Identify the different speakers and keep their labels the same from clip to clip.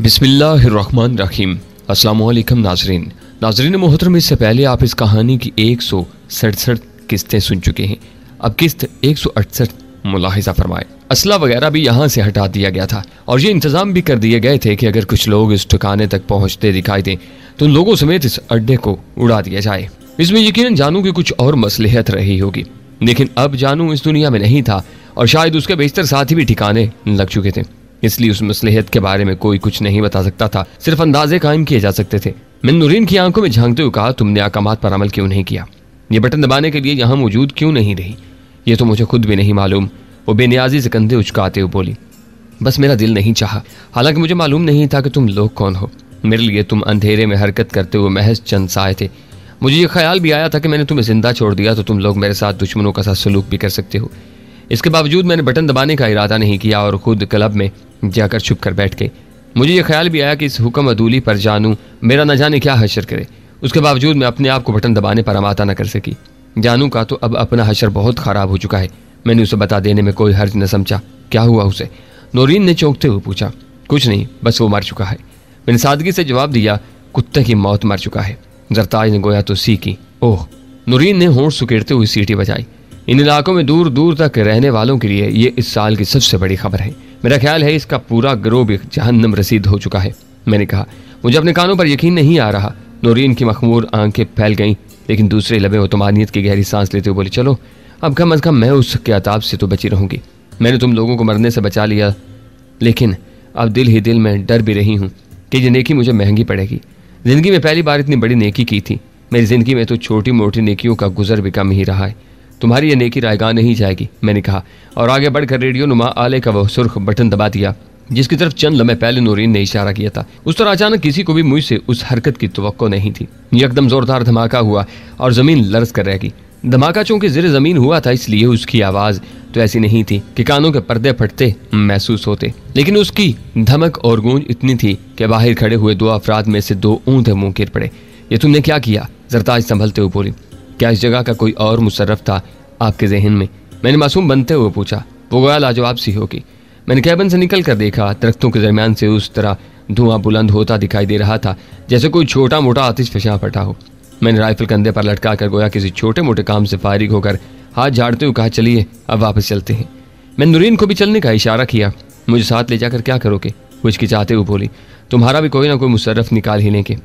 Speaker 1: बिस्मिल्लाहिर्रहमानिर्रहीम। अस्सलामुअलैकुम नाज़रीन मोहतरम, इससे पहले आप इस कहानी की 167 किस्तें सुन चुके हैं। अब किस्त 168 मुलाहिजा फरमाए। असला वगैरह भी यहाँ से हटा दिया गया था और ये इंतजाम भी कर दिए गए थे कि अगर कुछ लोग इस ठिकाने तक पहुँचते दिखाई दें तो उन लोगों समेत इस अड्डे को उड़ा दिया जाए। इसमें यकीनन जानू की कुछ और मसलहत रही होगी, लेकिन अब जानू इस दुनिया में नहीं था और शायद उसके बेशतर साथी भी ठिकाने लग चुके थे, इसलिए उस मसलहत के बारे में कोई कुछ नहीं बता सकता था, सिर्फ अंदाजे कायम किए जा सकते थे। मैंने नूरीन की आंखों में झांकते हुए कहा, तुमने अहकामात पर अमल क्यों नहीं किया? ये बटन दबाने के लिए यहाँ मौजूद क्यों नहीं रही? ये तो मुझे खुद भी नहीं मालूम। वो बेनियाजी से कंधे उचकाते हुए बोली, बस मेरा दिल नहीं चाहा। हालांकि मुझे मालूम नहीं था कि तुम लोग कौन हो। मेरे लिए तुम अंधेरे में हरकत करते हुए महज चंद साए थे। मुझे ये ख्याल भी आया था कि मैंने तुम्हें जिंदा छोड़ दिया तो तुम लोग मेरे साथ दुश्मनों का साथ सलूक भी कर सकते हो। इसके बावजूद मैंने बटन दबाने का इरादा नहीं किया और खुद क्लब में जाकर छुप कर बैठ गए। मुझे यह ख्याल भी आया कि इस हुक्म अदूली पर जानू मेरा न जाने क्या हशर करे। उसके बावजूद मैं अपने आप को बटन दबाने पर अमाता न कर सकी। जानू का तो अब अपना हशर बहुत ख़राब हो चुका है। मैंने उसे बता देने में कोई हर्ज न समझा। क्या हुआ उसे? नूरीन ने चौंकते हुए पूछा। कुछ नहीं, बस वो मर चुका है। मैंने सादगी से जवाब दिया, कुत्ते की मौत मर चुका है। जरताज ने गोया तो सी की। ओह! नूरीन ने होंठ सुकेड़ते हुए सीटी बजाई। इन इलाकों में दूर दूर तक रहने वालों के लिए ये इस साल की सबसे बड़ी खबर है। मेरा ख्याल है इसका पूरा गिरोह भी जहन्नम रसीद हो चुका है। मैंने कहा, मुझे अपने कानों पर यकीन नहीं आ रहा। नूरीन की मखमूर आंखें फैल गईं, लेकिन दूसरे लबे वो तुमानियत की गहरी सांस लेते हुए बोली, चलो अब कम अज कम मैं उसके अताब से तो बची रहूंगी। मैंने तुम लोगों को मरने से बचा लिया, लेकिन अब दिल ही दिल में डर भी रही हूँ कि ये नेकी मुझे महंगी पड़ेगी। जिंदगी में पहली बार इतनी बड़ी नेकी की थी। मेरी जिंदगी में तो छोटी मोटी नेकियों का गुजर भी कम ही रहा है। तुम्हारी ये नेकी रायगाह नहीं जाएगी, मैंने कहा, और आगे बढ़कर रेडियो नुमा आले का वह सुर्ख बटन दबा दिया जिसकी तरफ चंद लम्हे पहले नूरीन ने इशारा किया था। उस तरह अचानक किसी को भी मुझसे उस हरकत की तवक्को नहीं थी। एकदम जोरदार धमाका हुआ और जमीन लर्ज कर रह गई। धमाका चूंकि ज़ेरे ज़मीन हुआ था, इसलिए उसकी आवाज़ तो ऐसी नहीं थी कि कानों के पर्दे फटते महसूस होते, लेकिन उसकी धमक और गूंज इतनी थी कि बाहर खड़े हुए दो अफराद में से दो ऊंधे मुंह गिर पड़े। ये तुमने क्या किया? जरताज संभलते हुए बोली। क्या इस जगह का कोई और मुशर्रफ था आपके जहन में? मैंने मासूम बनते हुए पूछा। वो गोया लाजवाब सी होगी। मैंने कैबिन से निकल कर देखा, दरख्तों के दरमियान से उस तरह धुआं बुलंद होता दिखाई दे रहा था जैसे कोई छोटा मोटा आतिश फशां फटा हो। मैंने राइफल कंधे पर लटका कर गोया किसी छोटे मोटे काम से फारिग होकर हाथ झाड़ते हुए कहा, चलिए अब वापस चलते हैं। मैंने नूरीन को भी चलने का इशारा किया। मुझे साथ ले जाकर क्या करोगे? वो हिचकिचाते हुए बोली, तुम्हारा भी कोई ना कोई मुशर्रफ निकाल ही लेंगे।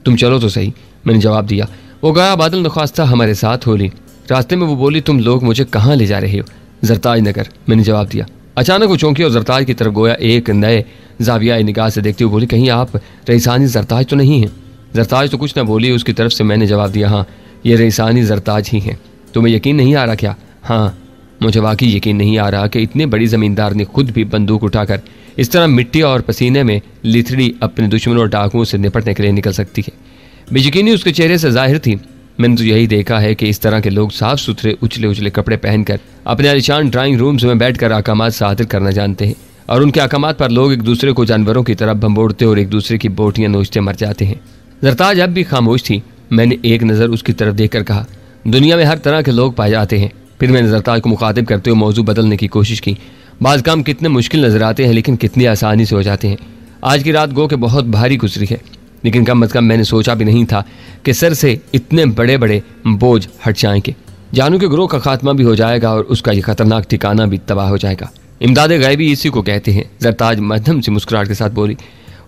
Speaker 1: तुम चलो तो सही, मैंने जवाब दिया। वो गया बादल नख्वास्ता हमारे साथ होली। रास्ते में वो बोली, तुम लोग मुझे कहाँ ले जा रहे हो? जरताज नगर, मैंने जवाब दिया। अचानक वो चौंकी और जरताज की तरफ गोया एक नए जाविया निगाह से देखते हुए बोली, कहीं आप रईसानी जरताज तो नहीं हैं? जरताज तो कुछ ना बोली। उसकी तरफ से मैंने जवाब दिया, हाँ ये रईसानी जरताज ही हैं। तुम्हें यकीन नहीं आ रहा क्या? हाँ, मुझे वाकई यकीन नहीं आ रहा कि इतने बड़ी ज़मींदार ने खुद भी बंदूक उठाकर इस तरह मिट्टी और पसीने में लिथड़ी अपने दुश्मनों और डाकुओं से निपटने के लिए निकल सकती है। बेयकीनी उसके चेहरे से जाहिर थी। मैंने तो यही देखा है कि इस तरह के लोग साफ सुथरे उछले उछले कपड़े पहनकर अपने आलीशान ड्राइंग रूम्स में बैठकर अहकामात सादिर करना जानते हैं, और उनके अहकामात पर लोग एक दूसरे को जानवरों की तरह भंबोड़ते और एक दूसरे की बोटियां नोचते मर जाते हैं। जरताज अब भी खामोश थी। मैंने एक नज़र उसकी तरफ देखकर कहा, दुनिया में हर तरह के लोग पाए जाते हैं। फिर मैंने जरताज को मुखातिब करते हुए मौजू बदलने की कोशिश की। बाज़ काम कितने मुश्किल नजर आते हैं, लेकिन कितनी आसानी से हो जाते हैं। आज की रात गो के बहुत भारी गुजरी है, लेकिन कम अज़ कम मैंने सोचा भी नहीं था कि सर से इतने बड़े बड़े बोझ हट जाएंगे। जानू के ग्रोह का खात्मा भी हो जाएगा और उसका ये खतरनाक ठिकाना भी तबाह हो जाएगा। इमदाद गायबी इसी को कहते हैं, जरताज मध्यम से मुस्कुराहट के साथ बोली।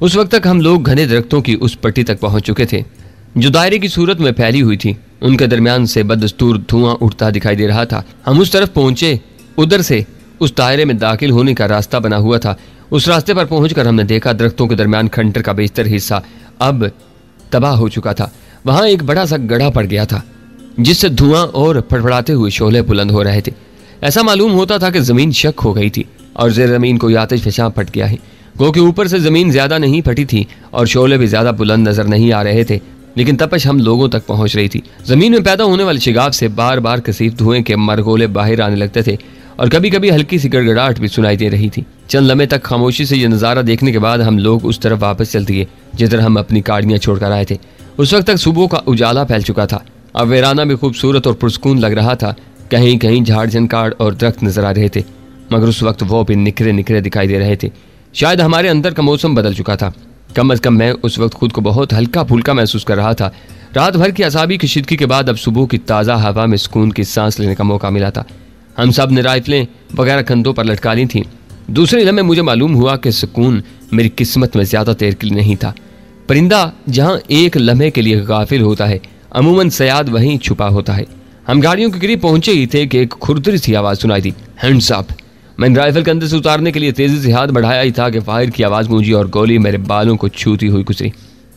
Speaker 1: उस वक्त तक हम लोग घने दरख्तों की उस पट्टी तक पहुंच चुके थे जो दायरे की सूरत में फैली हुई थी। उनके दरमियान से बदस्तूर धुआं उठता दिखाई दे रहा था। हम उस तरफ पहुंचे, उधर से उस दायरे में दाखिल होने का रास्ता बना हुआ था। उस रास्ते पर पहुंचकर हमने देखा दरख्तों के दरमियान खंडर का बेशतर हिस्सा अब तबाह हो चुका था। वहां एक बड़ा सा गड्ढा पड़ गया था जिससे धुआं और फड़फड़ाते हुए शोले बुलंद हो रहे थे। ऐसा मालूम होता था कि जमीन शक हो गई थी और ज़ेर ज़मीन कोई आतिश फशां फट गया है। गो कि ऊपर से ज़मीन ज़्यादा नहीं फटी थी और शोले भी ज़्यादा बुलंद नजर नहीं आ रहे थे, लेकिन तपश हम लोगों तक पहुंच रही थी। ज़मीन में पैदा होने वाले शिगाफ से बार बार कसीफ धुएं के मरगोले बाहर आने लगते थे और कभी कभी हल्की सी गड़गड़ाहट भी सुनाई दे रही थी। चंद लम्हे तक खामोशी से यह नज़ारा देखने के बाद हम लोग उस तरफ वापस चल दिए जिधर हम अपनी गाड़ियाँ छोड़कर आए थे। उस वक्त तक सुबह का उजाला फैल चुका था। अब वीराना भी खूबसूरत और पुरस्कून लग रहा था। कहीं कहीं झाड़ झंकाड़ और दरख्त नजर आ रहे थे, मगर उस वक्त वो भी निखरे निखरे दिखाई दे रहे थे। शायद हमारे अंदर का मौसम बदल चुका था। कम अज कम मैं उस वक्त खुद को बहुत हल्का फुल्का महसूस कर रहा था। रात भर की असाबी कशीदगी के बाद अब सुबह की ताज़ा हवा में सुकून की सांस लेने का मौका मिला था। हम सब ने राइफलें वगैरह कंधों पर लटका ली थीं। दूसरे लम्हे मुझे मालूम हुआ कि सुकून मेरी किस्मत में ज़्यादा देर के लिए नहीं था। परिंदा जहाँ एक लम्हे के लिए गाफिल होता है, अमूमन सयाद वहीं छुपा होता है। हम गाड़ियों के करीब पहुंचे ही थे कि एक खुरदरी सी आवाज़ सुनाई दी, हैंड्स अप। मैंने राइफल कंधे से उतारने के लिए तेजी से हाथ बढ़ाया ही था कि फायर की आवाज़ गूंजी और गोली मेरे बालों को छूती हुई गुजरी।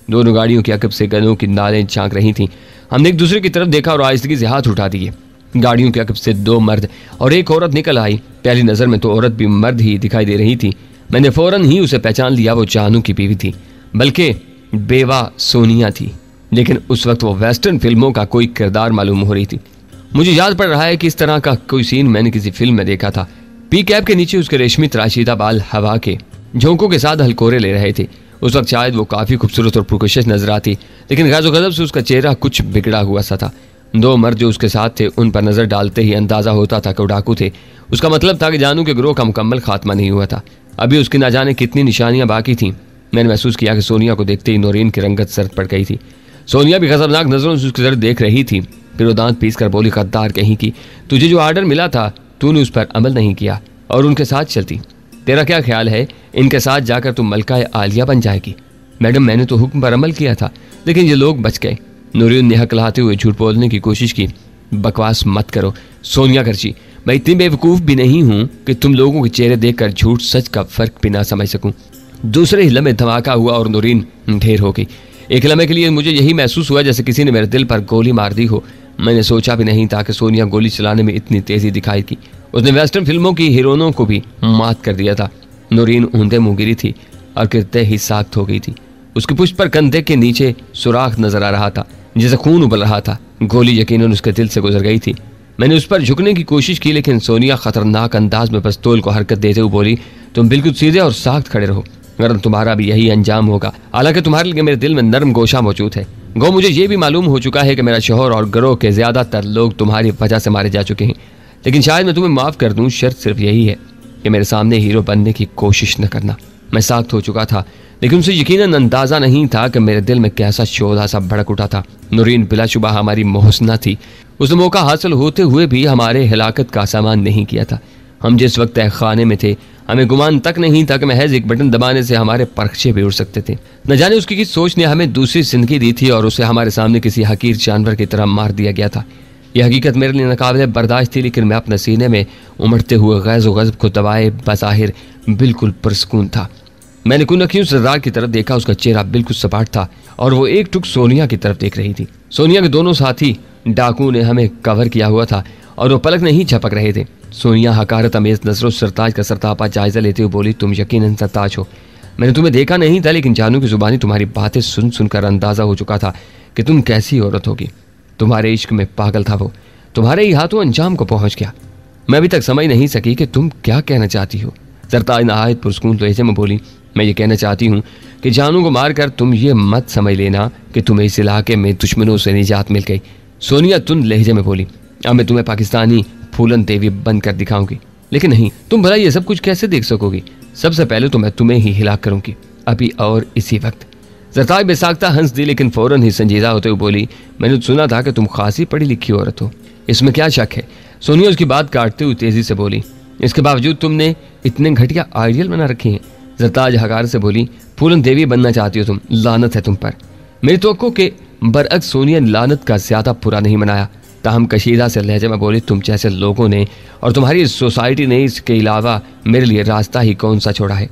Speaker 1: दोनों गाड़ियों की अकब से गनों की नालें झांक रही थीं। हमने एक दूसरे की तरफ देखा और आहिस्तगी से हाथ उठा दिए। गाड़ियों के अकब से 2 मर्द और एक औरत निकल आई। पहली नज़र में तो औरत भी मर्द ही दिखाई दे रही थी। मैंने फौरन ही उसे पहचान लिया। वो जानू की बीवी थी, बल्कि बेवा सोनिया थी। लेकिन उस वक्त वो वेस्टर्न फिल्मों का कोई किरदार मालूम हो रही थी। मुझे याद पड़ रहा है कि इस तरह का कोई सीन मैंने किसी फिल्म में देखा था। पी कैप के नीचे उसके रेशमी तराशीदा बाल हवा के झोंकों के साथ हलकोरे ले रहे थे। उस वक्त शायद वो काफ़ी खूबसूरत और पुरकशिश नजर आती, लेकिन गैज़ो गज़ब से उसका चेहरा कुछ बिगड़ा हुआ सा था। 2 मर्द जो उसके साथ थे, उन पर नज़र डालते ही अंदाज़ा होता था कि वो डाकू थे। उसका मतलब था कि जानू के ग्रोह का मुकम्मल खात्मा नहीं हुआ था। अभी उसकी ना जाने कितनी निशानियां बाकी थीं। मैंने महसूस किया कि सोनिया को देखते ही नौरीन की रंगत सर्द पड़ गई थी। सोनिया भी खतरनाक नज़रों से उसकी तरफ देख रही थी। फिर वो दांत पीस कर बोली, गद्दार कहीं की, तुझे जो आर्डर मिला था तूने उस पर अमल नहीं किया और उनके साथ चलती। तेरा क्या ख्याल है, इनके साथ जाकर तुम मलका आलिया बन जाएगी? मैडम, मैंने तो हुक्म पर अमल किया था, लेकिन ये लोग बच गए। नूरिन ने हकलाते हुए झूठ बोलने की कोशिश की। बकवास मत करो सोनिया गर्जी, मैं इतनी बेवकूफ़ भी नहीं हूँ कि तुम लोगों के चेहरे देखकर झूठ सच का फ़र्क भी ना समझ सकूँ। दूसरे ही लम्हे धमाका हुआ और नूरिन ढेर हो गई। एक लम्हे के लिए मुझे यही महसूस हुआ जैसे किसी ने मेरे दिल पर गोली मार दी हो। मैंने सोचा भी नहीं था कि सोनिया गोली चलाने में इतनी तेज़ी दिखाएगी। उसने वेस्टर्न फिल्मों की हीरोइनों को भी मात कर दिया था। नूरिन ऊंधे मुँह गिरी थी और गिरते ही साख्त हो गई थी। उसके पुष्ट पर कंधे के नीचे सुराख नजर आ रहा था, जैसे खून उबल रहा था। गोली यकीनन उसके दिल से गुजर गई थी। मैंने उस पर झुकने की कोशिश की, लेकिन सोनिया खतरनाक अंदाज में पिस्तौल को हरकत देते हुए बोली, तुम बिल्कुल सीधे और साख्त खड़े रहो, वरना तुम्हारा भी यही अंजाम होगा। हालांकि तुम्हारे लिए मेरे दिल में नरम गोशा मौजूद है। गो मुझे ये भी मालूम हो चुका है कि मेरा शोहर और गिरोह के ज्यादातर लोग तुम्हारी वजह से मारे जा चुके हैं, लेकिन शायद मैं तुम्हें माफ़ कर दूं। शर्त सिर्फ यही है कि मेरे सामने हीरो बनने की कोशिश न करना। मैं साख्त हो चुका था, लेकिन उसे यकीनन अंदाज़ा नहीं था कि मेरे दिल में कैसा शोधा सा भड़क उठा था। नूरीन बिलाशुबा हमारी मोहसना थी। उसने मौका हासिल होते हुए भी हमारे हिलाकत का सामान नहीं किया था। हम जिस वक्त तहखाने में थे, हमें गुमान तक नहीं था कि महज एक बटन दबाने से हमारे परखचे भी उड़ सकते थे। न जाने उसकी किस सोच ने हमें दूसरी जिंदगी दी थी और उसे हमारे सामने किसी हकीर जानवर की तरह मार दिया गया था। यह हकीकत मेरे लिए नाकाबिले बर्दाश्त थी, लेकिन मैं अपने सीने में उमड़ते हुए गैज़ो गज़ब को दबाए बज़ाहिर बिल्कुल पुरसकून था। मैंने कुनकियों सरदार की तरफ देखा। उसका चेहरा बिल्कुल सपाट था और वो एक टुक सोनिया की तरफ देख रही थी। सोनिया के दोनों साथी डाकू ने हमें कवर किया हुआ था और वो पलक नहीं झपक रहे थे। सोनिया हकारत अमेज नजरों सरताज का सरतापा जायजा लेते हुए बोली, तुम यकीनन सरताज हो। मैंने तुम्हें देखा नहीं था, लेकिन जानू की जुबानी तुम्हारी बातें सुन सुनकर अंदाजा हो चुका था कि तुम कैसी औरत होगी। तुम्हारे इश्क में पागल था वो, तुम्हारे ही हाथों अंजाम को पहुंच गया। मैं अभी तक समझ नहीं सकी कि तुम क्या कहना चाहती हो। सरताज नहायत पुरस्कून लहजे में बोली, मैं ये कहना चाहती हूँ कि जानू को मारकर तुम ये मत समझ लेना कि तुम्हें इस इलाके में दुश्मनों से निजात मिल गई। सोनिया तुन लहजे में बोली, अब मैं तुम्हें पाकिस्तानी फूलन देवी बनकर दिखाऊंगी। लेकिन नहीं, तुम भला ये सब कुछ कैसे देख सकोगी? सबसे पहले तो मैं तुम्हें ही हिलाक करूंगी, अभी और इसी वक्त। सरताज बेसाख्ता हंस दी, लेकिन फौरन ही संजीदा होते हुए बोली, मैंने सुना था कि तुम खासी पढ़ी लिखी औरत हो, इसमें क्या शक है? सोनिया उसकी बात काटते हुए तेजी से बोली, इसके बावजूद तुमने इतने घटिया आइडियल बना रखे हैं। सरताज हकार से बोली, फूलन देवी बनना चाहती हो तुम, लानत है तुम पर। मेरी तवक्को के बरअक्स सोनिया ने लानत का ज्यादा बुरा नहीं मनाया। ताहम कशीदा से लहजे में बोली, तुम जैसे लोगों ने और तुम्हारी सोसाइटी ने इसके अलावा मेरे लिए रास्ता ही कौन सा छोड़ा है?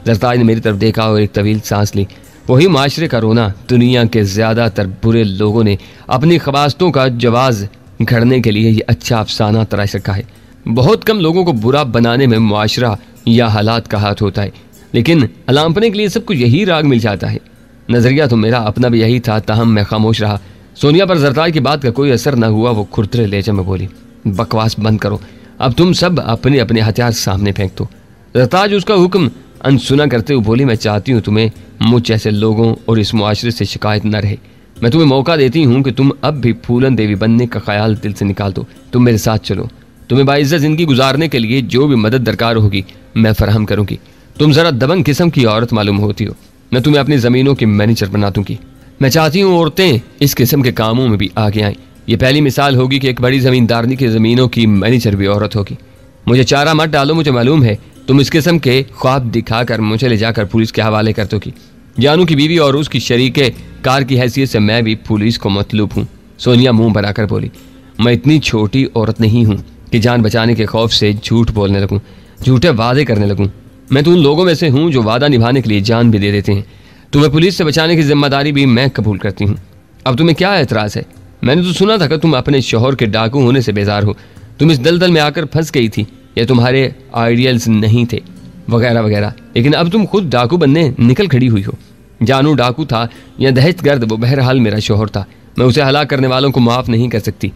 Speaker 1: सरताज ने मेरी तरफ देखा और एक तवील सांस ली। वही माशरे का रोना। दुनिया के ज्यादातर बुरे लोगों ने अपनी ख्वास्तों का जवाज घड़ने के लिए ये अच्छा अफसाना तराश रखा है। बहुत कम लोगों को बुरा बनाने में मुआशरा या हालात का हाथ होता है, लेकिन अलांपने के लिए सबको यही राग मिल जाता है। नजरिया तो मेरा अपना भी यही था, ताहम मैं खामोश रहा। सोनिया पर सरताज की बात का कोई असर न हुआ। वो खुरदरे लहजे में बोली, बकवास बंद करो, अब तुम सब अपने अपने हथियार सामने फेंक दो। सरताज उसका हुक्म अनसुना करते हुए बोली, मैं चाहती हूँ तुम्हें मुझ जैसे लोगों और इस मुआशरे से शिकायत न रहे। मैं तुम्हें मौका देती हूँ कि तुम अब भी फूलन देवी बनने का ख्याल दिल से निकाल दो। तुम मेरे साथ चलो, तुम्हें बाइज्जत जिंदगी गुजारने के लिए जो भी मदद दरकार होगी मैं फराहम करूँगी। तुम जरा दबंग किस्म की औरत मालूम होती हो। मैं तुम्हें अपनी जमीनों की मैनेजर बना दूंगी। मैं चाहती हूँ औरतें इस किस्म के कामों में भी आगे आएं। ये पहली मिसाल होगी कि एक बड़ी जमींदारनी की जमीनों की मैनेजर भी औरत होगी। मुझे चारा मत डालो, मुझे मालूम है तुम इस किस्म के ख्वाब दिखाकर मुझे ले जाकर पुलिस के हवाले कर दोगी। जानू की बीवी और उसकी शरीके कार की हैसियत से मैं भी पुलिस को मतलूब हूँ। सोनिया मुंह बनाकर बोली, मैं इतनी छोटी औरत नहीं हूँ कि जान बचाने के खौफ से झूठ बोलने लगूं, झूठे वादे करने लगूं। मैं तो उन लोगों में से हूँ जो वादा निभाने के लिए जान भी दे देते हैं। तुम्हें पुलिस से बचाने की जिम्मेदारी भी मैं कबूल करती हूँ। अब तुम्हें क्या एतराज़ है? मैंने तो सुना था कि तुम अपने शौहर के डाकू होने से बेजार हो। तुम इस दलदल में आकर फंस गई थी, ये तुम्हारे आइडियल्स नहीं थे, वगैरह वगैरह। लेकिन अब तुम खुद डाकू बनने निकल खड़ी हुई हो। जानू डाकू था या दहशतगर्द, वो बहरहाल मेरा शौहर था। मैं उसे हलाक करने वालों को माफ़ नहीं कर सकती।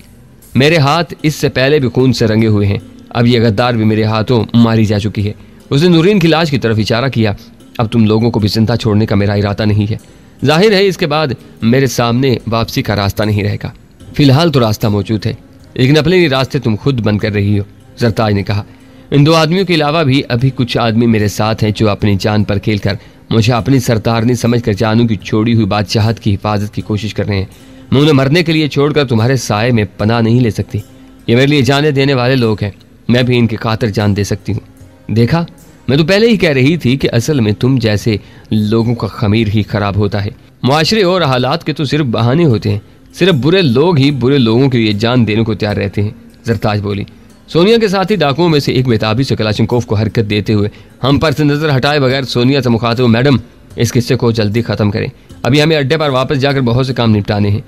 Speaker 1: मेरे हाथ इससे पहले भी खून से रंगे हुए हैं। अब ये गद्दार भी मेरे हाथों मारी जा चुकी है। उसने नूरीन की लाश की तरफ इशारा किया। अब तुम लोगों को भी जिंदा छोड़ने का मेरा इरादा नहीं है। जाहिर है इसके बाद मेरे सामने वापसी का रास्ता नहीं रहेगा। फिलहाल तो रास्ता मौजूद है, लेकिन अपने रास्ते तुम खुद बंद कर रही हो, जरताज ने कहा। इन दो आदमियों के अलावा भी अभी कुछ आदमी मेरे साथ हैं जो अपनी जान पर खेलकर मुझे अपनी सरदारनी समझकर जानू की छोड़ी हुई बादशाहत की हिफाजत की कोशिश कर रहे हैं। मैं उन्हें मरने के लिए छोड़कर तुम्हारे साए में पनाह नहीं ले सकती। ये मेरे लिए जाने देने वाले लोग हैं। मैं भी इनकी खातिर जान दे सकती हूँ। देखा, मैं तो पहले ही कह रही थी कि असल में तुम जैसे लोगों का खमीर ही खराब होता है। मुआशरे और हालात के तो सिर्फ बहाने होते हैं। सिर्फ बुरे लोग ही बुरे लोगों के लिए जान देने को तैयार रहते हैं, जरताज बोली। सोनिया के साथ ही डाकुओं में से एक बेताबी से कलाशनकोव को हरकत देते हुए हम पर से नजर हटाए बगैर सोनिया से मुखातिब, मैडम इस किस्से को जल्दी खत्म करें, अभी हमें अड्डे पर वापस जाकर बहुत से काम निपटाने हैं।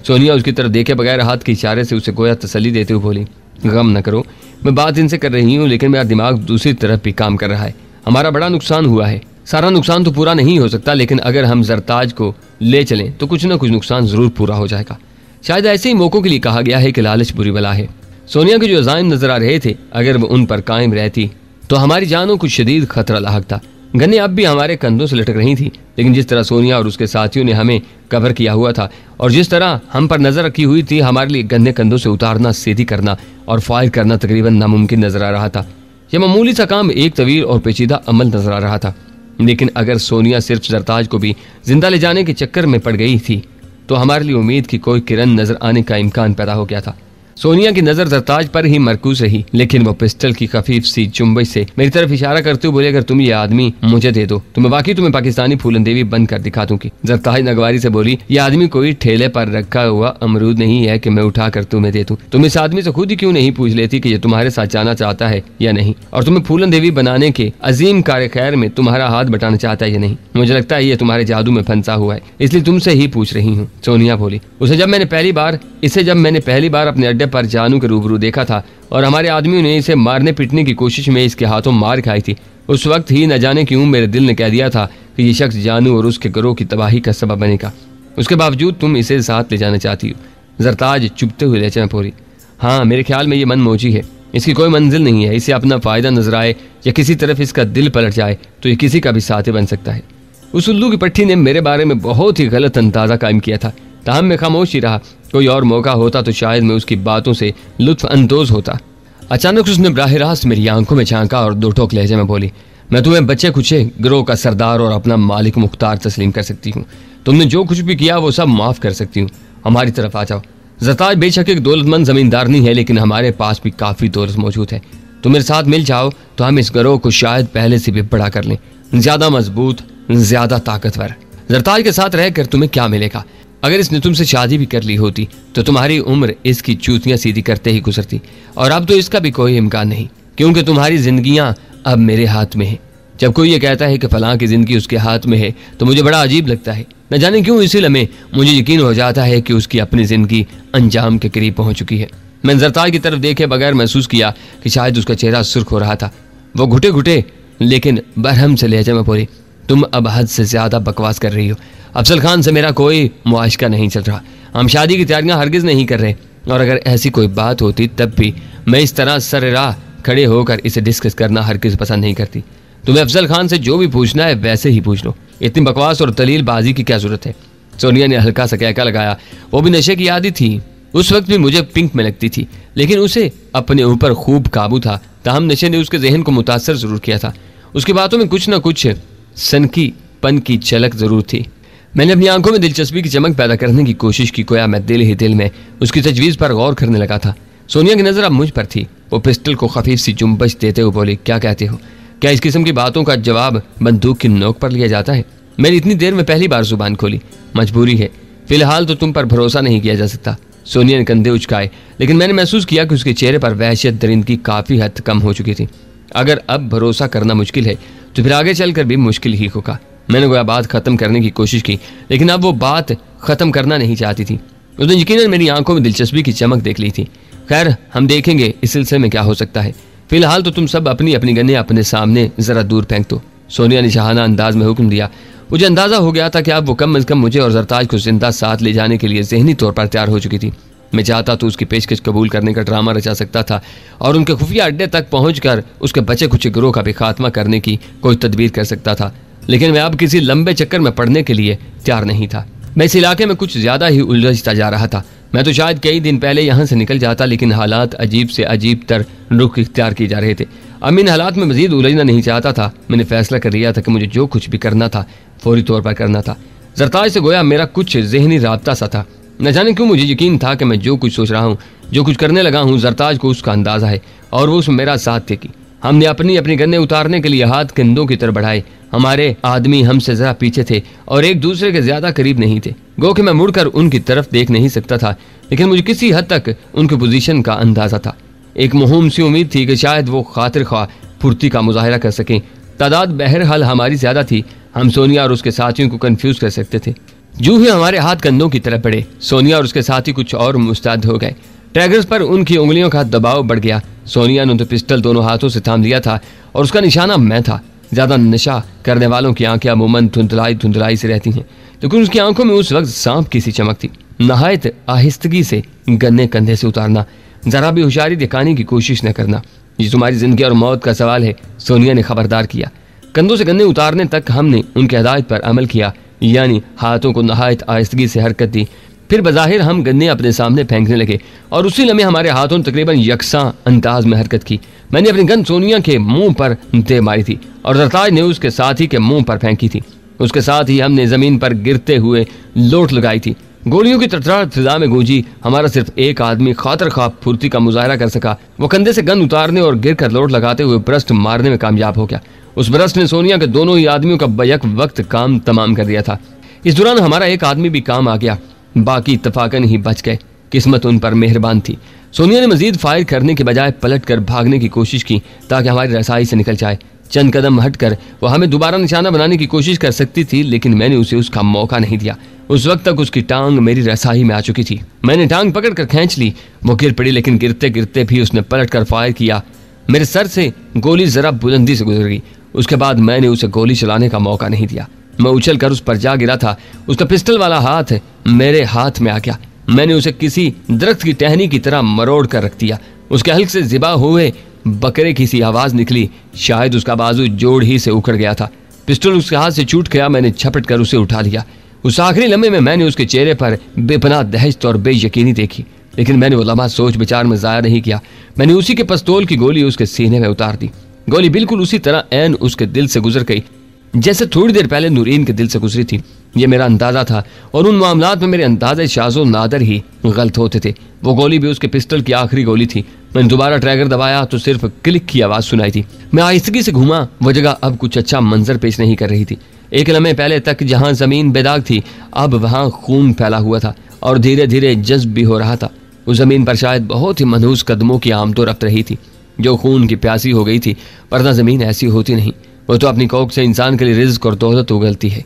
Speaker 1: सोनिया उसकी तरफ देखे बगैर हाथ के इशारे से उसे गोया तसल्ली देते हुए बोली, गम न करो, मैं बात इनसे कर रही हूँ, लेकिन मेरा दिमाग दूसरी तरफ भी काम कर रहा है। हमारा बड़ा नुकसान हुआ है। सारा नुकसान तो पूरा नहीं हो सकता, लेकिन अगर हम जरताज को ले चलें तो कुछ न कुछ नुकसान जरूर पूरा हो जाएगा। शायद ऐसे ही मौकों के लिए कहा गया है कि लालच बुरी बला है। सोनिया के जो अज़ाइम नजर आ रहे थे, अगर वो उन पर कायम रहती तो हमारी जानों को शदीद खतरा लाहक था। गन्ने अब भी हमारे कंधों से लटक रही थी, लेकिन जिस तरह सोनिया और उसके साथियों ने हमें कवर किया हुआ था और जिस तरह हम पर नजर रखी हुई थी, हमारे लिए गन्ने कंधों से उतारना, सीधी करना और फायर करना तकरीबन नामुमकिन नजर आ रहा था। यह मामूली सा काम एक तवील और पेचीदा अमल नजर आ रहा था। लेकिन अगर सोनिया सिर्फ जरताज को भी जिंदा ले जाने के चक्कर में पड़ गई थी तो हमारे लिए उम्मीद की कोई किरण नजर आने का इम्कान पैदा हो गया था। सोनिया की नजर जरताज पर ही मरकूज रही, लेकिन वो पिस्टल की खफीफ सी चुंबश से मेरी तरफ इशारा करते हुए बोले, अगर तुम ये आदमी मुझे दे दो तो मैं बाकी तुम्हें पाकिस्तानी फूलन देवी बन कर दिखा दूंगी। जरताज नगवारी से बोली, ये आदमी कोई ठेले पर रखा हुआ अमरूद नहीं है कि मैं उठा कर तुम्हें दे दूं। तुम इस आदमी से खुद ही क्यों नहीं पूछ लेती कि ये तुम्हारे साथ जाना चाहता है या नहीं, और तुम्हें फूलन देवी बनाने के अजीम कार्य खैर में तुम्हारा हाथ बटाना चाहता है या नहीं। मुझे लगता है ये तुम्हारे जादू में फंसा हुआ है, इसलिए तुमसे ही पूछ रही हूँ, सोनिया बोली। इसे जब मैंने पहली बार अपने अड्डे पर जानू के रूबरू देखा था और हमारे आदमियों ने इसे मारने पीटने की कोशिश में इसके हाथों मार खाई थी, उस वक्त ही न जाने क्यों मेरे दिल ने कह दिया था कि ये शख्स जानू और उसके गिरोह की तबाही का सबब बनेगा। उसके बावजूद तुम इसे साथ ले जाना चाहती हो। जरताज चुपते हुए लहजे में बोली, हाँ मेरे ख्याल में ये मन मौजी है, इसकी कोई मंजिल नहीं है। इसे अपना फायदा नजर आए या किसी तरफ इसका दिल पलट जाए तो ये किसी का भी साथी बन सकता है। उस उल्लू की पट्टी ने मेरे बारे में बहुत ही गलत अंदाजा कायम किया था, ताहम मैं खामोश ही रहा। कोई और मौका होता तो शायद मैं उसकी बातों से लुत्फ अंदोज होता। अचानक उसने बराह रास्त मेरी आंखों में झांका और दो टोक लहजे में बोली, मैं तुम्हें बच्चे खुचे गिरोह का सरदार और अपना मालिक मुख्तार तस्लीम कर सकती हूँ। तुमने जो कुछ भी किया वो सब माफ कर सकती हूँ। हमारी तरफ आ जाओ। जरताज बेशक एक दौलतमंद जमींदार नहीं है, लेकिन हमारे पास भी काफी दौलत मौजूद है। तुम मेरे साथ मिल जाओ तो हम इस गिरोह को शायद पहले से भी बड़ा कर लें, ज्यादा मजबूत, ज्यादा ताकतवर। जरताज के साथ रहकर तुम्हें क्या मिलेगा? अगर इसने तुमसे शादी भी कर ली होती तो तुम्हारी उम्र इसकी चूतियां सीधी करते ही गुजरती, और अब तो इसका भी कोई इम्कान नहीं, क्योंकि तुम्हारी जिंदगियां अब मेरे हाथ में है। जब कोई ये कहता है कि फलां की जिंदगी उसके हाथ में है तो मुझे बड़ा अजीब लगता है। न जाने क्यों इसी लम्हे मुझे यकीन हो जाता है कि उसकी अपनी जिंदगी अंजाम के करीब पहुंच चुकी है। मैंने जरताज की तरफ देखे बगैर महसूस किया कि शायद उसका चेहरा सुर्ख हो रहा था। वो घुटे घुटे लेकिन बरहम से लहजे में बोली, तुम अब हद से ज्यादा बकवास कर रही हो। अफजल खान से मेरा कोई मुआशका नहीं चल रहा, हम शादी की तैयारियां हरगिज नहीं कर रहे, और अगर ऐसी कोई बात होती तब भी मैं इस तरह सरेराह खड़े होकर इसे डिस्कस करना हरगिज पसंद नहीं करती। तुम्हें अफजल खान से जो भी पूछना है वैसे ही पूछ लो, इतनी बकवास और दलील बाजी की क्या जरूरत है। सोनिया ने हल्का सा कहका लगाया। वो भी नशे की आदी थी, उस वक्त भी मुझे पिंक में लगती थी, लेकिन उसे अपने ऊपर खूब काबू था। ताहम नशे ने उसके जहन को मुतासर जरूर किया था। उसकी बातों में कुछ न कुछ सनकी पन की झलक जरूर थी। मैंने अपनी आंखों में दिलचस्पी की चमक पैदा करने की कोशिश की। गोया मैं दिल ही दिल में उसकी तजवीज़ पर गौर करने लगा था। सोनिया की नज़र अब मुझ पर थी। वो पिस्टल को खफीफ सी जुम्बश देते हुए बोली, क्या कहते हो? क्या इस किस्म की बातों का जवाब बंदूक की नोक पर लिया जाता है? मैंने इतनी देर में पहली बार जुबान खोली। मजबूरी है, फिलहाल तो तुम पर भरोसा नहीं किया जा सकता। सोनिया ने कंधे उचकाए, लेकिन मैंने महसूस किया कि उसके चेहरे पर वहशत दरिंदगी काफ़ी हद कम हो चुकी थी। अगर अब भरोसा करना मुश्किल है तो फिर आगे चलकर भी मुश्किल ही होगा। मैंने गोया बात ख़त्म करने की कोशिश की, लेकिन अब वो बात ख़त्म करना नहीं चाहती थी। उसने यकीनन मेरी आंखों में दिलचस्पी की चमक देख ली थी। खैर, हम देखेंगे इस सिलसिले में क्या हो सकता है। फिलहाल तो तुम सब अपनी अपनी गन्ने अपने सामने ज़रा दूर फेंक दो। सोनिया ने शाहाना अंदाज में हुक्म दिया। मुझे अंदाज़ा हो गया था कि अब वो कम अज़ कम मुझे और जरताज को जिंदा साथ ले जाने के लिए जहनी तौर पर तैयार हो चुकी थी। मैं चाहता तो उसकी पेशकश कबूल करने का ड्रामा रचा सकता था और उनके खुफिया अड्डे तक पहुंचकर उसके बचे कुछ गिरोह का भी खात्मा करने की कोई तदबीर कर सकता था, लेकिन मैं अब किसी लंबे चक्कर में पड़ने के लिए तैयार नहीं था। मैं इस इलाके में कुछ ज़्यादा ही उलझता जा रहा था। मैं तो शायद कई दिन पहले यहाँ से निकल जाता, लेकिन हालात अजीब से अजीब तर रुख इख्तियार किए जा रहे थे। अब इन हालात में मजीद उलझना नहीं चाहता था। मैंने फैसला कर लिया था कि मुझे जो कुछ भी करना था फौरी तौर पर करना था। जरताज से गोया मेरा कुछ जहनी राब्ता सा था। न जाने क्यों मुझे यकीन था कि मैं जो कुछ सोच रहा हूँ, जो कुछ करने लगा हूँ, जरताज को उसका अंदाज़ा है और वो उसमें मेरा साथ थे। कि हमने अपनी अपनी गन्ने उतारने के लिए हाथ कंधों की तरफ बढ़ाए। हमारे आदमी हमसे ज़रा पीछे थे और एक दूसरे के ज़्यादा करीब नहीं थे। गो कि मैं मुड़कर उनकी तरफ देख नहीं सकता था, लेकिन मुझे किसी हद तक उनकी पोजीशन का अंदाज़ा था। एक मुहिम सी उम्मीद थी कि शायद वो खातिर ख्वाह फुर्ती का मुजाहरा कर सकें। तादाद बहरहाल हमारी ज़्यादा थी। हम सोनिया और उसके साथियों को कन्फ्यूज कर सकते थे। जो ही हमारे हाथ कंधों की तरफ बढ़े, सोनिया और उसके साथी कुछ और मुस्तैद हो गए। ट्रैगर्स पर उनकी उंगलियों का दबाव बढ़ गया। सोनिया ने तो पिस्टल दोनों हाथों से थाम लिया था और उसका निशाना मैं था। ज़्यादा नशा करने वालों की आंखें अमूमन धुंधलाई धुंधलाई से रहती हैं, लेकिन उसकी आंखों में उस वक्त सांप की सी चमक थी। नहायत आहिस्तगी से गन्ने कंधे से उतारना, ज़रा भी होशियारी दिखाने की कोशिश न करना। ये तुम्हारी जिंदगी और मौत का सवाल है, सोनिया ने खबरदार किया। कंधों से गन्ने उतारने तक हमने उनके हदायत पर अमल किया, यानी हाथों को नहायत आहिस्तगी से हरकत दी। फिर बज़ाहिर हम गन्ने अपने सामने फेंकने लगे और उसी लम्हे हमारे हाथों ने तकरीबन यकसा अंदाज में हरकत की। मैंने अपनी गन सोनिया के मुंह पर दे मारी थी और जरताज ने उसके साथी के मुंह पर फेंकी थी। उसके साथ ही हमने ज़मीन पर गिरते हुए लोट लगाई थी। गोलियों की तड़तड़ाहट फिजा में गूंजी। हमारा सिर्फ एक आदमी खातिर ख्वाह फुर्ती का मुजाहरा कर सका। वो कंधे से गन उतारने और गिर कर लोट लगाते हुए ब्रस्ट मारने में कामयाब हो गया। उस ब्रस्ट ने सोनिया के दोनों ही आदमियों का बैक वक्त काम तमाम कर दिया था। इस दौरान हमारा एक आदमी भी काम आ गया, बाकी इत्तफाकन ही बच गए। किस्मत उन पर मेहरबान थी। सोनिया ने मजीद फायर करने के बजाय पलट कर भागने की कोशिश की ताकि हमारी रसाई से निकल जाए। चंद कदम हटकर वो हमें दोबारा निशाना बनाने की कोशिश कर सकती थी, लेकिन मैंने उसे उसका मौका नहीं दिया। उस वक्त तक उसकी टांग मेरी रसाई में आ चुकी थी। मैंने टांग पकड़कर खींच ली। वो गिर पड़ी, लेकिन गिरते गिरते भी उसने पलट कर फायर किया। मेरे सर से गोली जरा बुलंदी से गुजर गई। उसके बाद मैंने उसे गोली चलाने का मौका नहीं दिया। मैं उछल कर उस पर जा गिरा था। उसका पिस्टल वाला हाथ मेरे हाथ में आ गया। मैंने उसे किसी दरख्त की टहनी की तरह मरोड़ कर रख दिया। उसके हल्क से ज़िबा हुए बकरे की सी आवाज़ निकली। शायद उसका बाजू जोड़ ही से उखड़ गया था। पिस्टल उसके हाथ से छूट गया। मैंने झपट कर उसे उठा लिया। उस आखिरी लम्हे में मैंने उसके चेहरे पर बेपनाह दहशत और बेयकीनी देखी, लेकिन मैंने वो लम्हा सोच विचार में ज़ाया नहीं किया। मैंने उसी के पिस्तौल की गोली उसके सीने में उतार दी। गोली बिल्कुल उसी तरह ऐन उसके दिल से गुजर गई जैसे थोड़ी देर पहले नूरीन के दिल से गुजरी थी। ये मेरा अंदाज़ा था और उन मामलात में मेरे अंदाज़े शाज़ो नादर ही गलत होते थे। वो गोली भी उसके पिस्टल की आखिरी गोली थी। मैंने दोबारा ट्रैगर दबाया तो सिर्फ क्लिक की आवाज़ सुनाई थी। मैं आहिस्तगी से घूमा। वो जगह अब कुछ अच्छा मंजर पेश नहीं कर रही थी। एक लम्हे पहले तक जहाँ ज़मीन बेदाग थी, अब वहाँ खून फैला हुआ था और धीरे धीरे जज्ब भी हो रहा था। उस ज़मीन पर शायद बहुत ही मनहूस कदमों की आमदो रफ्त रही थी, जो खून की प्यासी हो गई थी। वरना ज़मीन ऐसी होती नहीं। वो तो अपनी कौक से इंसान के लिए रिज़्क़ और दौलत उगलती है।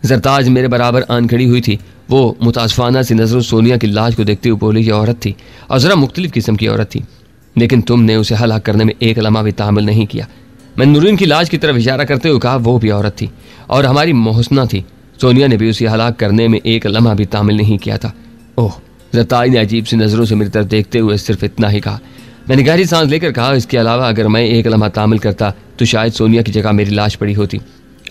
Speaker 1: जरताज मेरे बराबर आन खड़ी हुई थी। वो मुतासफाना सी नज़रों सोनिया की लाश को देखते हुए बोली, ये औरत थी और ज़रा मुख्तलिफ किस्म की औरत थी, लेकिन तुमने उसे हलाक करने में एक लम्हा भी तामुल नहीं किया। मैंने नूरीन की लाश की तरफ इशारा करते हुए कहा, वो भी औरत थी और हमारी मोहसना थी। सोनिया ने भी उसे हलाक करने में एक लम्हा भी तामुल नहीं किया था। ओह, जरताज ने अजीब सी नज़रों से मेरी तरफ देखते हुए सिर्फ इतना ही कहा। मैंने गहरी सांस लेकर कहा, इसके अलावा अगर मैं एक लम्हा तामुल करता तो शायद सोनिया की जगह मेरी लाश पड़ी होती।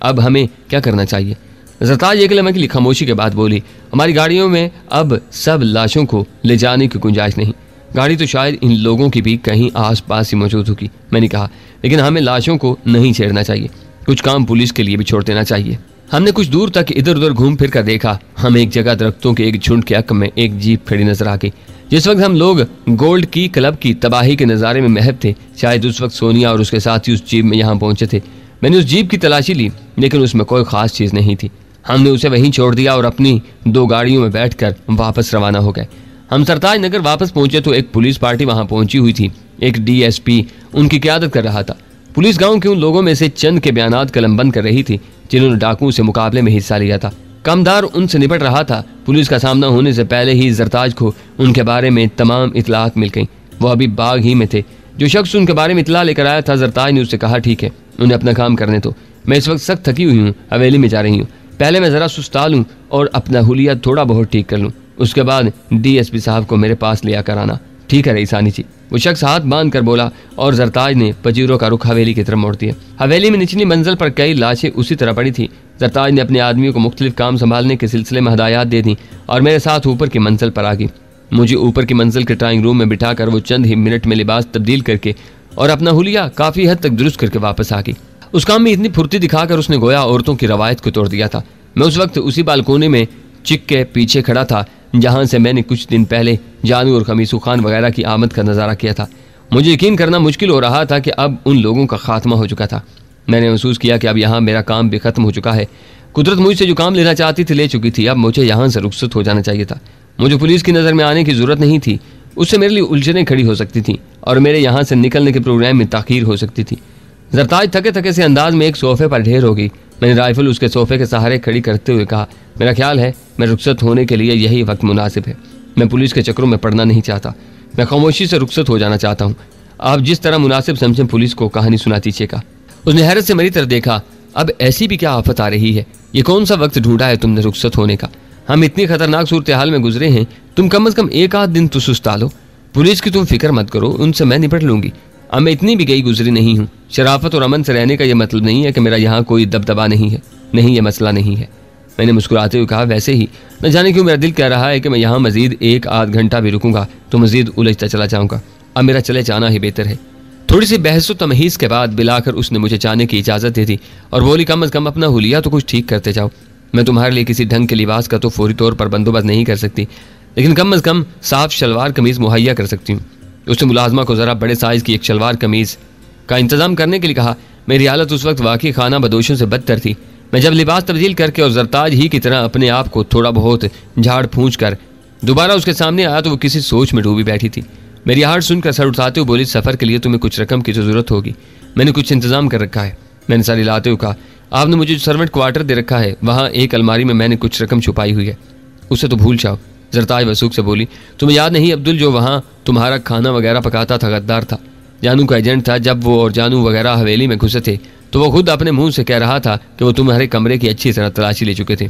Speaker 1: अब हमें क्या करना चाहिए? जरताज एक लम्हे के लिए खामोशी के बाद बोली, हमारी गाड़ियों में अब सब लाशों को ले जाने की गुंजाइश नहीं। गाड़ी तो शायद इन लोगों की भी कहीं आस पास ही मौजूद होगी। मैंने कहा, लेकिन हमें लाशों को नहीं छेड़ना चाहिए। कुछ काम पुलिस के लिए भी छोड़ देना चाहिए। हमने कुछ दूर तक इधर उधर घूम फिर कर देखा। हम एक जगह दरख्तों के एक झुंड के हक में एक जीप खड़ी नजर आ गई। जिस वक्त हम लोग गोल्ड की क्लब की तबाही के नज़ारे में महब थे, शायद उस वक्त सोनिया और उसके साथी उस जीप में यहाँ पहुंचे थे। मैंने उस जीप की तलाशी ली, लेकिन उसमें कोई खास चीज़ नहीं थी। हमने उसे वहीं छोड़ दिया और अपनी 2 गाड़ियों में बैठकर वापस रवाना हो गए। हम सरताज नगर वापस पहुंचे तो एक पुलिस पार्टी वहां पहुंची हुई थी। एक DSP उनकी क़यादत कर रहा था। पुलिस गांव के उन लोगों में से चंद के बयानात कलमबंद कर रही थी जिन्होंने डाकुओं से मुकाबले में हिस्सा लिया था। कामदार उनसे निपट रहा था। पुलिस का सामना होने से पहले ही जरताज को उनके बारे में तमाम इतलात मिल गईं। वो अभी बाग ही में थे। जो शख्स उनके बारे में इतला लेकर आया था, जरताज ने उससे कहा, ठीक है, उन्हें अपना काम करने दो, मैं इस वक्त सख्त थकी हुई हूँ, हवेली में जा रही हूँ। पहले मैं ज़रा सुस्ता लूँ और अपना हुलिया थोड़ा बहुत ठीक कर लूँ, उसके बाद DSP साहब को मेरे पास ले आकर आना। ठीक है रईसानी जी, वो शख्स हाथ बांध कर बोला और जरताज ने पजीरों का रुख हवेली की तरफ मोड़ दिया। हवेली में निचली मंजिल पर कई लाशें उसी तरह पड़ी थी। जरताज ने अपने आदमियों को मुख्तलिफ काम संभालने के सिलसिले में हदायत दे दी और मेरे साथ ऊपर की मंजिल पर आ गई। मुझे ऊपर की मंजिल के ड्राइंग रूम में बिठाकर वो चंद ही मिनट में लिबास तब्दील करके और अपना हुलिया काफ़ी हद तक दुरुस्त करके वापस आ गई। उस काम में इतनी फुर्ती दिखाकर उसने गोया औरतों की रवायत को तोड़ दिया था। मैं उस वक्त उसी बालकोनी में चिक के पीछे खड़ा था जहां से मैंने कुछ दिन पहले जानू और खमीसू खान वगैरह की आमद का नज़ारा किया था। मुझे यकीन करना मुश्किल हो रहा था कि अब उन लोगों का खात्मा हो चुका था। मैंने महसूस किया कि अब यहाँ मेरा काम भी ख़त्म हो चुका है। कुदरत मुझसे जो काम लेना चाहती थी ले चुकी थी। अब मुझे यहाँ से रुखसत हो जाना चाहिए था। मुझे पुलिस की नज़र में आने की ज़रूरत नहीं थी। उससे मेरे लिए उलझनें खड़ी हो सकती थी और मेरे यहाँ से निकलने के प्रोग्राम में ताख़ीर हो सकती थी। जरताज थके थके से अंदाज में एक सोफे पर ढेर हो गई। मैंने राइफल उसके सोफे के सहारे खड़ी करते हुए कहा, मेरा ख्याल है मैं रुखसत होने के लिए यही वक्त मुनासिब है। मैं पुलिस के चक्करों में पड़ना नहीं चाहता। मैं खामोशी से रुखसत हो जाना चाहता हूँ। आप जिस तरह मुनासिब समझें पुलिस को कहानी सुना दीजिएगा। उसने हैरत से मेरी तरफ देखा। अब ऐसी भी क्या आफत आ रही है? ये कौन सा वक्त ढूंढा है तुमने रुखसत होने का? हम इतनी खतरनाक सूरत हाल में गुजरे हैं, तुम कम से कम एक आध दिन तो सुस्ता लो। पुलिस की तुम फिक्र मत करो, उनसे मैं निपट लूंगी। अब मैं इतनी भी गई गुजरी नहीं हूँ। शराफत और अमन से रहने का यह मतलब नहीं है कि मेरा यहाँ कोई दबदबा नहीं है। नहीं, ये मसला नहीं है। मैंने मुस्कुराते हुए कहा, वैसे ही न जाने क्यों मेरा दिल कह रहा है कि मैं यहाँ मजीद 1 आध घंटा भी रुकूंगा तो मजीद उलझता चला जाऊँगा। अब मेरा चले जाना ही बेहतर है। थोड़ी सी बहस तमहीज़ के बाद बिलाकर उसने मुझे जाने की इजाज़त दे दी और बोली, कम अज़ कम अपना हुलिया तो कुछ ठीक करते जाओ। मैं तुम्हारे लिए किसी ढंग के लिबास का तो फौरी तौर पर बंदोबस्त नहीं कर सकती, लेकिन कम अज़ कम साफ शलवार कमीज़ मुहैया कर सकती हूँ। उसने मुलाजमा को ज़रा बड़े साइज़ की एक शलवार कमीज़ का इंतज़ाम करने के लिए कहा। मेरी हालत उस वक्त वाकई खाना बदोशों से बदतर थी। मैं जब लिबास तब्दील करके और जरताज ही की तरह अपने आप को थोड़ा बहुत झाड़ फूंच कर दोबारा उसके सामने आया तो वो किसी सोच में डूबी बैठी थी। मेरी हार सुनकर सर उठाते हुए बोली, सफ़र के लिए तुम्हें कुछ रकम की ज़रूरत होगी, मैंने कुछ इंतज़ाम कर रखा है। मैंने सारी लाते हुए कहा, आपने मुझे जो सर्वेंट क्वार्टर दे रखा है वहाँ एक अलमारी में मैंने कुछ रकम छुपाई हुई है, उसे तो भूल जाओ। जरताज वसूख से बोली, तुम्हें याद नहीं अब्दुल जो वहाँ तुम्हारा खाना वगैरह पकाता था, गद्दार था, जानू का एजेंट था। जब वो और जानू वगैरह हवेली में घुसे थे तो वो खुद अपने मुंह से कह रहा था कि वो तुम्हारे कमरे की अच्छी तरह तलाशी ले चुके थे।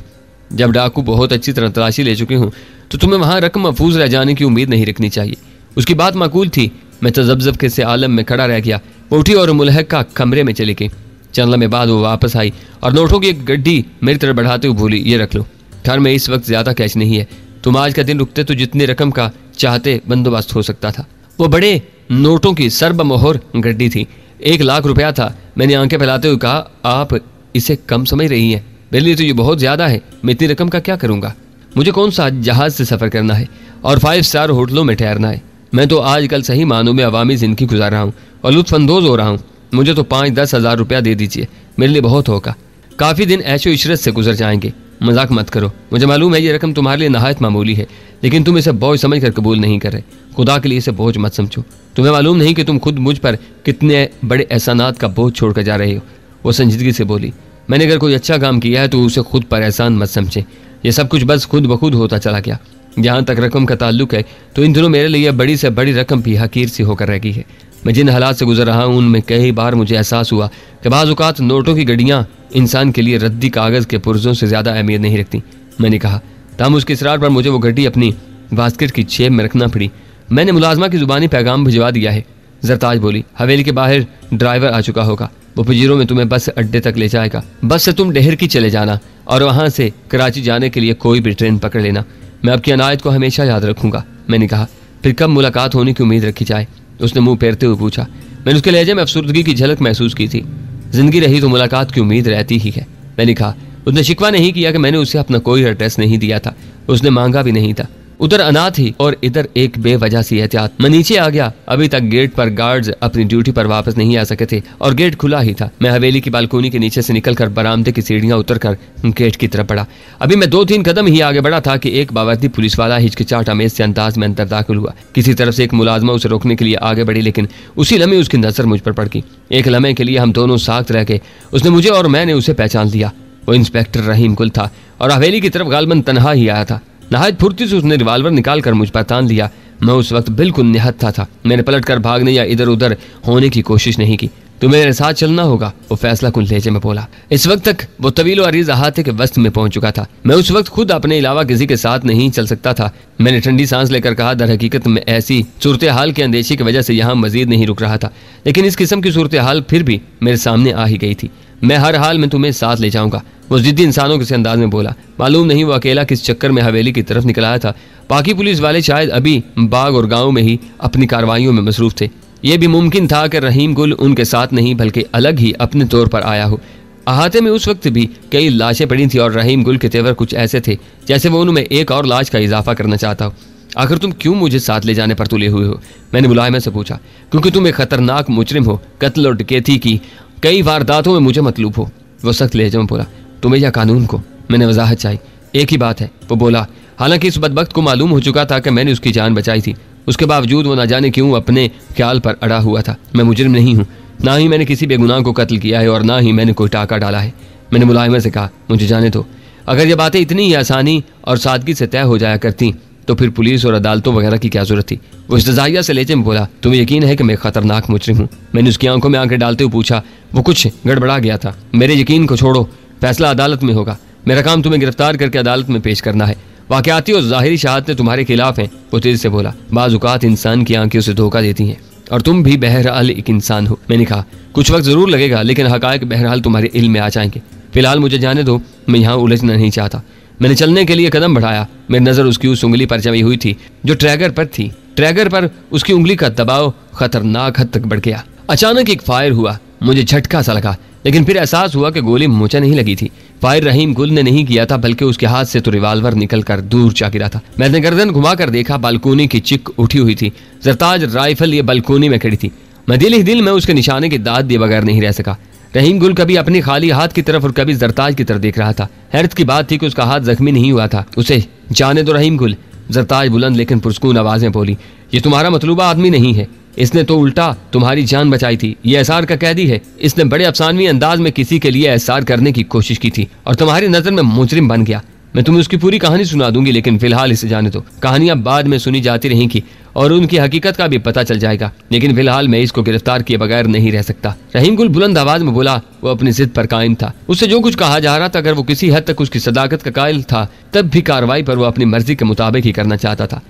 Speaker 1: जब डाकू बहुत अच्छी तरह तलाशी ले चुके हों तो तुम्हें वहाँ रकम महफूज रह जाने की उम्मीद नहीं रखनी चाहिए। उसकी बात माकूल थी। मैं तजब्जब के से आलम में खड़ा रह गया। वो उठी और मुलहका कमरे में चली गई। चंद लम्हे बाद वो वापस आई और नोटों की एक गड्डी मेरी तरफ बढ़ाते हुए बोली, ये रख लो, घर में इस वक्त ज़्यादा कैश नहीं है, तुम आज का दिन रुकते तो जितनी रकम का चाहते बंदोबस्त हो सकता था। वो बड़े नोटों की सरबमोहर गड्डी थी। 1 लाख रुपया था। मैंने आंखें फैलाते हुए कहा, आप इसे कम समझ रही हैं, मेरे लिए तो ये बहुत ज़्यादा है। मैं इतनी रकम का क्या करूँगा? मुझे कौन सा जहाज़ से सफ़र करना है और 5 स्टार होटलों में ठहरना है। मैं तो आजकल सही मानों में अवामी ज़िंदगी गुजार रहा हूँ और लुत्फ़अंदोज़ हो रहा हूँ। मुझे तो 5-10 हज़ार रुपया दे दीजिए, मेरे लिए बहुत होगा। काफ़ी दिन ऐशो इशरत से गुजर जाएंगे। मजाक मत करो, मुझे मालूम है ये रकम तुम्हारे लिए नहायत मामूली है, लेकिन तुम इसे बोझ समझ कर कबूल नहीं कर रहे। खुदा के लिए इसे बोझ मत समझो। तुम्हें मालूम नहीं कि तुम खुद मुझ पर कितने बड़े एहसानात का बोझ छोड़ कर जा रहे हो। वो संजीदगी से बोली, मैंने अगर कोई अच्छा काम किया है तो उसे खुद पर एहसान मत समझे। ये सब कुछ बस खुद ब खुद होता चला गया। जहाँ तक रकम का ताल्लुक है तो इन दिनों मेरे लिए बड़ी से बड़ी रकम भी हकीर सी होकर रह गई है। मैं जिन हालात से गुजर रहा हूँ उनमें कई बार मुझे एहसास हुआ कि बाज़ औक़ात नोटों की गड्डियाँ इंसान के लिए रद्दी कागज़ के पुर्जों से ज़्यादा अहमियत नहीं रखती। मैंने कहा, ताम उसके इसरार पर मुझे वो गड्डी अपनी बास्केट की जेब में रखना पड़ी। मैंने मुलाजमा की ज़ुबानी पैगाम भिजवा दिया है। जरताज बोली, हवेली के बाहर ड्राइवर आ चुका होगा, वो पजीरों में तुम्हें बस अड्डे तक ले जाएगा। बस से तुम डेहर की चले जाना और वहाँ से कराची जाने के लिए कोई भी ट्रेन पकड़ लेना। मैं आपकी अनायत को हमेशा याद रखूँगा। मैंने कहा, फिर कब मुलाकात होने की उम्मीद रखी जाए? उसने मुंह फेरते हुए पूछा। मैंने उसके लहजे में अफसुर्दगी की झलक महसूस की थी। जिंदगी रही तो मुलाकात की उम्मीद रहती ही है। मैंने कहा, उसने शिकवा नहीं किया कि मैंने उसे अपना कोई एड्रेस नहीं दिया था, उसने मांगा भी नहीं था। उधर अनाथ ही और इधर एक बेवजह सी एहतियात। मैं नीचे आ गया। अभी तक गेट पर गार्ड्स अपनी ड्यूटी पर वापस नहीं आ सके थे और गेट खुला ही था। मैं हवेली की बालकोनी के नीचे से निकलकर बरामदे की सीढ़ियां उतरकर गेट की तरफ बढ़ा। अभी मैं 2-3 कदम ही आगे बढ़ा था कि एक बावर्दी पुलिस वाला हिचकिचाहट अमेज से अंदाज में अंदर दाखिल हुआ। किसी तरफ से एक मुलाजमा उसे रोकने के लिए आगे बढ़ी, लेकिन उसी लम्हे उसकी नजर मुझ पर पड़ गई। एक लम्हे के लिए हम दोनों साथ रह गए। उसने मुझे और मैंने उसे पहचान लिया। वो इंस्पेक्टर रहीम गुल था और हवेली की तरफ गालबन तनहा ही आया था। नहायत फुर्ती से उसने रिवाल्वर निकालकर मुझ पर तान लिया। मैं उस वक्त बिल्कुल निहत्था था। मैंने पलटकर भागने या इधर उधर होने की कोशिश नहीं की। तुम्हें मेरे साथ चलना होगा, वो फैसला कुन लहजे में बोला। इस वक्त तक वो तवील और अरीज अहाते के वस्त में पहुंच चुका था। मैं उस वक्त खुद अपने अलावा किसी के साथ नहीं चल सकता था। मैंने ठंडी सांस लेकर कहा, दर हकीकत में ऐसी सूरत हाल के अंदेशे की वजह से यहाँ मजीद नहीं रुक रहा था, लेकिन इस किस्म की सूरत हाल फिर भी मेरे सामने आ ही गई थी। मैं हर हाल में तुम्हें साथ ले जाऊंगा, वो जिद्दी इंसानों के अंदाज में बोला। मालूम नहीं वो अकेला किस चक्कर में हवेली की तरफ निकल आया था। बाकी पुलिस वाले शायद अभी बाग और गांव में ही अपनी कार्रवाइयों में मसरूफ थे। यह भी मुमकिन था कि रहीम गुल उनके साथ नहीं बल्कि अलग ही अपने तौर पर आया हो। अहाते में उस वक्त भी कई लाशें पड़ी थी और रहीम गुल के तेवर कुछ ऐसे थे जैसे वो उनमें एक और लाश का इजाफा करना चाहता हो। आखिर तुम क्यों मुझे साथ ले जाने पर तुले हुए हो? मैंने मुलायमे से पूछा। क्योंकि तुम एक खतरनाक मुजरिम हो, कत्ल और डकैती की कई वारदातों में मुझे मतलूब हो, वो सख्त लहजे में बोला। तुम्हें या कानून को? मैंने वजाहत चाही। एक ही बात है, वो बोला। हालांकि इस बदबख्त को मालूम हो चुका था कि मैंने उसकी जान बचाई थी, उसके बावजूद वो न जाने क्यों अपने ख्याल पर अड़ा हुआ था। मैं मुजरिम नहीं हूँ, ना ही मैंने किसी बेगुनाह को कत्ल किया है और ना ही मैंने कोई टाका डाला है। मैंने मुलायमे से कहा, मुझे जाने दो। अगर ये बातें इतनी ही आसानी और सादगी से तय हो जाया करती तो फिर पुलिस और अदालतों वगैरह की क्या जरूरत थी? वो इस्तज़ाहिया से लहजे में बोला। तुम्हें यकीन है कि मैं खतरनाक मुजरिम हूँ? मैंने उसकी आंखों में आंखें डालते हुए पूछा। वो कुछ गड़बड़ा गया था। मेरे यकीन को छोड़ो, फैसला अदालत में होगा। मेरा काम तुम्हें गिरफ्तार करके अदालत में पेश करना है। वाक़याती और ज़ाहिरी शहादतें तुम्हारे खिलाफ हैं, वो तेज से बोला। बाज़ औक़ात इंसान की आंखें उसे धोखा देती हैं और तुम भी बहरहाल एक इंसान हो। मैंने कहा, कुछ वक्त ज़रूर लगेगा, लेकिन हक़ाइक़ बहरहाल तुम्हारे इल्म में आ जाएंगे। फिलहाल मुझे जाने दो, मैं यहाँ उलझना नहीं चाहता। मैंने चलने के लिए कदम बढ़ाया। मेरी नज़र उसकी उस उंगली पर जमी हुई थी जो ट्रैगर पर थी। ट्रैगर पर उसकी उंगली का दबाव खतरनाक हद तक बढ़ गया। अचानक एक फायर हुआ। मुझे झटका सा लगा, लेकिन फिर एहसास हुआ कि गोली मुझे नहीं लगी थी। फायर रहीम गुल ने नहीं किया था, बल्कि उसके हाथ से तो रिवाल्वर निकलकर दूर जा गिरा था। मैंने गर्दन घुमाकर देखा, बालकोनी की चिक उठी हुई थी। जरताज राइफल ये बालकोनी में खड़ी थी। मैं दिल ही दिल में उसके निशाने की दाद दिए बगैर नहीं रह सका। रहीम गुल कभी अपनी खाली हाथ की तरफ और कभी जरताज की तरफ देख रहा था। हैरत की बात थी कि उसका हाथ जख्मी नहीं हुआ था। उसे जाने दो रहीम गुल, जरताज बुलंद लेकिन पुरस्कून आवाज में बोली। ये तुम्हारा मतलूबा आदमी नहीं है, इसने तो उल्टा तुम्हारी जान बचाई थी। ये एहसार का कैदी है। इसने बड़े अफसानवी अंदाज में किसी के लिए एहसार करने की कोशिश की थी और तुम्हारी नजर में मुजरिम बन गया। मैं तुम्हें उसकी पूरी कहानी सुना दूंगी, लेकिन फिलहाल इसे जाने दो। कहानियां बाद में सुनी जाती रहेंगी और उनकी हकीकत का भी पता चल जाएगा, लेकिन फिलहाल मैं इसको गिरफ्तार किए बगैर नहीं रह सकता। रहीम गुल बुलंद आवाज में बोला। वो अपनी जिद पर कायम था। उससे जो कुछ कहा जा रहा था, अगर वो किसी हद तक उसकी सदाकत का कायल था, तब भी कार्रवाई पर वो अपनी मर्जी के मुताबिक ही करना चाहता था।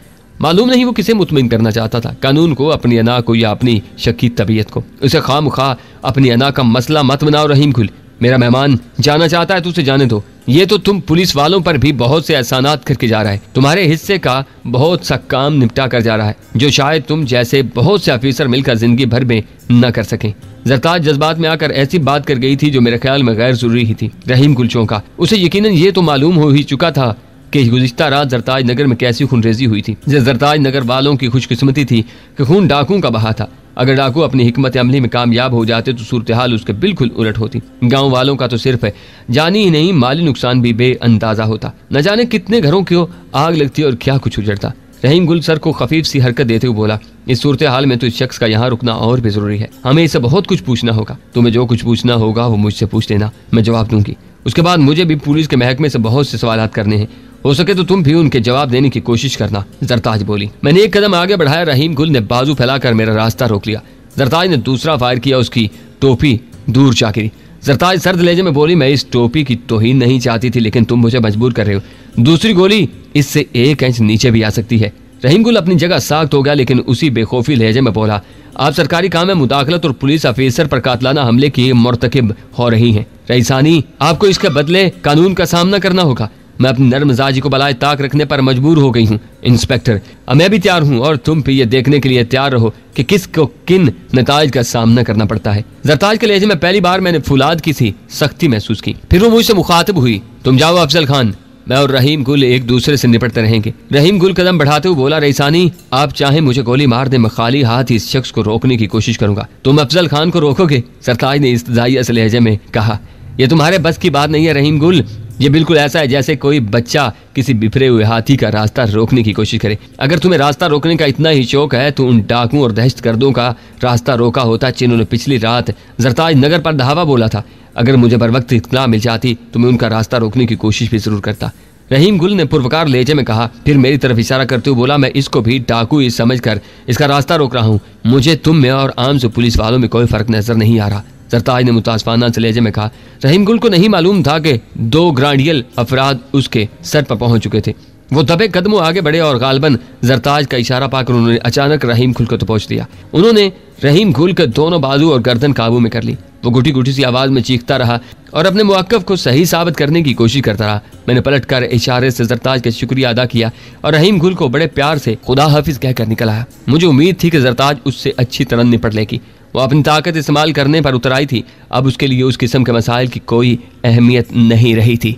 Speaker 1: मालूम नहीं वो किसे मुतमिन करना चाहता था, कानून को, अपनी अना को, या अपनी शकी तबीयत को। उसे खामखा अपनी अना का मसला मत बनाओ रहीम गुल। मेरा मेहमान जाना चाहता है तो उसे जाने दो। ये तो तुम पुलिस वालों पर भी बहुत से एहसानात करके जा रहा है। तुम्हारे हिस्से का बहुत सा काम निपटा कर जा रहा है, जो शायद तुम जैसे बहुत से ऑफिसर मिलकर जिंदगी भर में न कर सकें। जरताज जज्बात में आकर ऐसी बात कर गई थी जो मेरे ख्याल में गैर जरूरी ही थी। रहीम गुल चौंका। उसे यकीनन ये तो मालूम हो ही चुका था कि गुज़िश्ता रात जरताज नगर में कैसी खूनरेजी हुई थी। जरताज नगर वालों की खुशकिस्मती थी कि खून डाकुओं का बहा था। अगर डाकू अपनी हिकमत अमली में कामयाब हो जाते तो सूरत हाल उसके बिल्कुल उलट होती। गांव वालों का तो सिर्फ जानी ही नहीं, माली नुकसान भी बेअंदाजा होता। न जाने कितने घरों को आग लगती और क्या कुछ उजड़ता। रहीम गुल सर को खफीफ सी हरकत देते हुए बोला। इस सूरत हाल में तो इस शख्स का यहाँ रुकना और भी जरूरी है। हमें इसे बहुत कुछ पूछना होगा। तुम्हें जो कुछ पूछना होगा वो मुझसे पूछ लेना, मैं जवाब दूंगी। उसके बाद मुझे भी पुलिस के महकमे से बहुत से सवाल करने हैं। हो सके तो तुम भी उनके जवाब देने की कोशिश करना, जरताज बोली। मैंने एक कदम आगे बढ़ाया। रहीम गुल ने बाजू फैलाकर मेरा रास्ता रोक लिया। जरताज ने दूसरा फायर किया। उसकी टोपी दूर जा गिरी। जरताज सर्द लहजे में बोली, मैं इस टोपी की तौहीन नहीं चाहती थी, लेकिन तुम मुझे मजबूर कर रहे हो। दूसरी गोली इससे 1 इंच नीचे भी आ सकती है। रहीम गुल अपनी जगह साख्त हो गया, लेकिन उसी बेखौफी लहजे में बोला, आप सरकारी काम में मुदाखलत और पुलिस ऑफिसर पर कातलाना हमले की मुर्तकिब हो रही हैं। रईसानी, आपको इसके बदले कानून का सामना करना होगा। मैं अपनी नर्म मिजाजी को बलाए ताक रखने पर मजबूर हो गई हूँ। इंस्पेक्टर, अब मैं भी तैयार हूँ और तुम भी ये देखने के लिए तैयार रहो कि किसको किन नताइज का सामना करना पड़ता है। जरताज के लहजे में पहली बार मैंने फुलाद की सी सख्ती महसूस की। फिर वो मुझसे मुखातिब हुई, तुम जाओ अफजल खान, मैं और रहीम गुल एक दूसरे से निपटते रहेंगे। रहीम गुल कदम बढ़ाते हुए बोला, रईसानी आप चाहे मुझे गोली मार दे, मैं खाली हाथ इस शख्स को रोकने की कोशिश करूंगा। तुम अफजल खान को रोकोगे? सरताज ने इस्तजाइया से लहजे में कहा, यह तुम्हारे बस की बात नहीं है रहीम गुल। ये बिल्कुल ऐसा है जैसे कोई बच्चा किसी बिखरे हुए हाथी का रास्ता रोकने की कोशिश करे। अगर तुम्हें रास्ता रोकने का इतना ही शौक है तो उन डाकुओं और दहशतगर्दों का रास्ता रोका होता जिन्होंने पिछली रात जरताज नगर पर धावा बोला था। अगर मुझे बर वक्त इत्तला मिल जाती तो मैं उनका रास्ता रोकने की कोशिश भी जरूर करता। रहीम गुल ने पुरवकार लहजे में कहा, फिर मेरी तरफ इशारा करते हुए बोला, मैं इसको भी डाकू ही समझकर इसका रास्ता रोक रहा हूँ। मुझे तुम में और आम से पुलिस वालों में कोई फर्क नजर नहीं आ रहा। सरताज ने मुतासफाना से लहजे में कहा। रहीम गुल को नहीं मालूम था कि 2 ग्रांडियल अफराद उसके सर पर पहुंच चुके थे। वो दबे कदमों आगे बढ़े और गालबन जरताज का इशारा पाकर उन्होंने अचानक रहीम गुल को दबोच दिया। उन्होंने रहीम गुल के दोनों बाजू और गर्दन काबू में कर ली। वो घुटी घुटी सी आवाज में चीखता रहा और अपने मुवक्किफ को सही साबित करने की कोशिश करता रहा। मैंने पलट कर इशारे से जरताज का शुक्रिया अदा किया और रहीम गुल को बड़े प्यार से खुदा हाफिज कहकर निकल आया। मुझे उम्मीद थी कि जरताज उससे अच्छी तरह निपट लेगी। वो अपनी ताकत इस्तेमाल करने पर उतर आई थी। अब उसके लिए उस किस्म के मसाइल की कोई अहमियत नहीं रही थी।